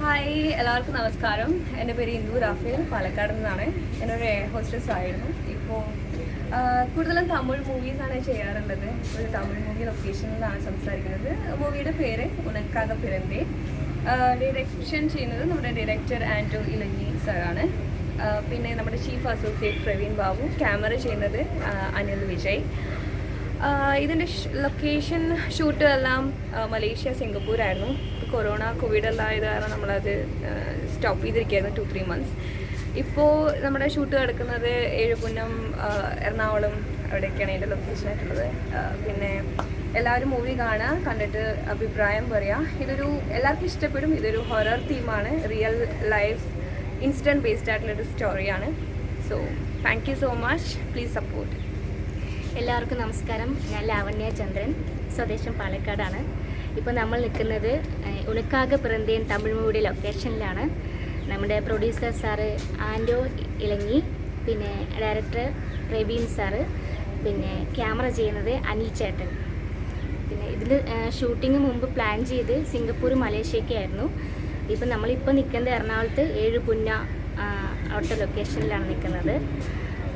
Hi എല്ലാവർക്കും നമസ്കാരം. എൻ്റെ പേര് ഇന്ദു റാഫേൽ, പാലക്കാട് നിന്നാണ്. ഞാനൊരു എയർ ഹോസ്റ്റസ് ആയിരുന്നു. ഇപ്പോൾ കൂടുതലും തമിഴ് മൂവീസാണ് ചെയ്യാറുള്ളത്. ഒരു തമിഴ് മൂവി ലൊക്കേഷനിൽ നിന്നാണ് സംസാരിക്കുന്നത്. മൂവിയുടെ പേര് ഉനക്കാക പിറന്തേ. ഡയറക്ഷൻ ചെയ്യുന്നത് നമ്മുടെ ഡയറക്ടർ ആൻഡ്രൂ ഇലഞ്ഞി സാറാണ്. പിന്നെ നമ്മുടെ chief associate Praveen Babu. Camera ചെയ്യുന്നത് അനിൽ വിജയ്. ഇതിൻ്റെ ലൊക്കേഷൻ ഷൂട്ട് എല്ലാം മലേഷ്യ, സിംഗപ്പൂരായിരുന്നു. കൊറോണ കോവിഡ് എല്ലാം ആയത് കാരണം നമ്മളത് സ്റ്റോപ്പ് ചെയ്തിരിക്കുകയായിരുന്നു 2-3 months. ഇപ്പോൾ നമ്മുടെ ഷൂട്ട് നടക്കുന്നത് ഏഴുപുന്നം, എറണാകുളം, അവിടെയൊക്കെയാണ് ഇതിൻ്റെ ലൊക്കേഷനായിട്ടുള്ളത്. പിന്നെ എല്ലാവരും മൂവി കാണുക, കണ്ടിട്ട് അഭിപ്രായം പറയുക. ഇതൊരു എല്ലാവർക്കും ഇഷ്ടപ്പെടും. ഇതൊരു ഹൊറർ തീമാണ്. റിയൽ ലൈഫ് ഇൻസിഡൻറ്റ് ബേസ്ഡ് ആയിട്ടുള്ളൊരു സ്റ്റോറിയാണ്. So thank you so much. Please support. എല്ലാവർക്കും നമസ്കാരം. ഞാൻ ലാവണ്യ ചന്ദ്രൻ, സ്വദേശം പാലക്കാടാണ്. ഇപ്പോൾ നമ്മൾ നിൽക്കുന്നത് ഉനക്കാക പിറന്തേൻ തമിഴ് മൂവിയുടെ ലൊക്കേഷനിലാണ്. നമ്മുടെ പ്രൊഡ്യൂസർ സാറ് ആൻഡ്രൂ ഇലഞ്ഞി, പിന്നെ ഡയറക്ടർ പ്രവീൺ സാറ്, പിന്നെ ക്യാമറ ചെയ്യുന്നത് അനിൽ ചേട്ടൻ. പിന്നെ ഇതിൽ ഷൂട്ടിങ് മുമ്പ് പ്ലാൻ ചെയ്ത് സിംഗപ്പൂർ, മലേഷ്യയ്ക്കായിരുന്നു. ഇപ്പം നമ്മളിപ്പോൾ നിൽക്കുന്നത് എറണാകുളത്ത് ഏഴുപുന്ന അവിടുത്തെ ലൊക്കേഷനിലാണ് നിൽക്കുന്നത്.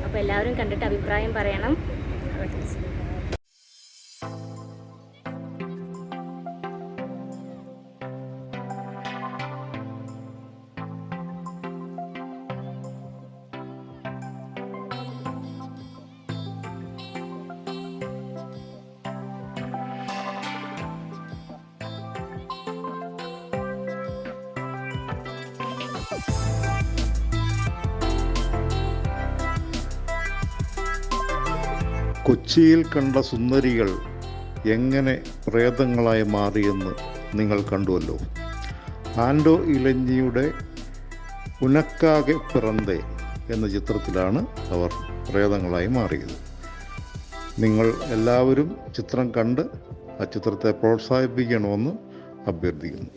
അപ്പോൾ എല്ലാവരും കണ്ടിട്ട് അഭിപ്രായം പറയണം. കൊച്ചിയിൽ കണ്ട സുന്ദരികൾ എങ്ങനെ പ്രേതങ്ങളായി മാറിയെന്ന് നിങ്ങൾ കണ്ടുവല്ലോ. ആൻഡ്രൂ ഇലഞ്ഞിയുടെ ഉനക്കാകെ പിറന്തേ എന്ന ചിത്രത്തിലാണ് അവർ പ്രേതങ്ങളായി മാറിയത്. നിങ്ങൾ എല്ലാവരും ചിത്രം കണ്ട് ആ ചിത്രത്തെ പ്രോത്സാഹിപ്പിക്കണമെന്ന് അഭ്യർത്ഥിക്കുന്നു.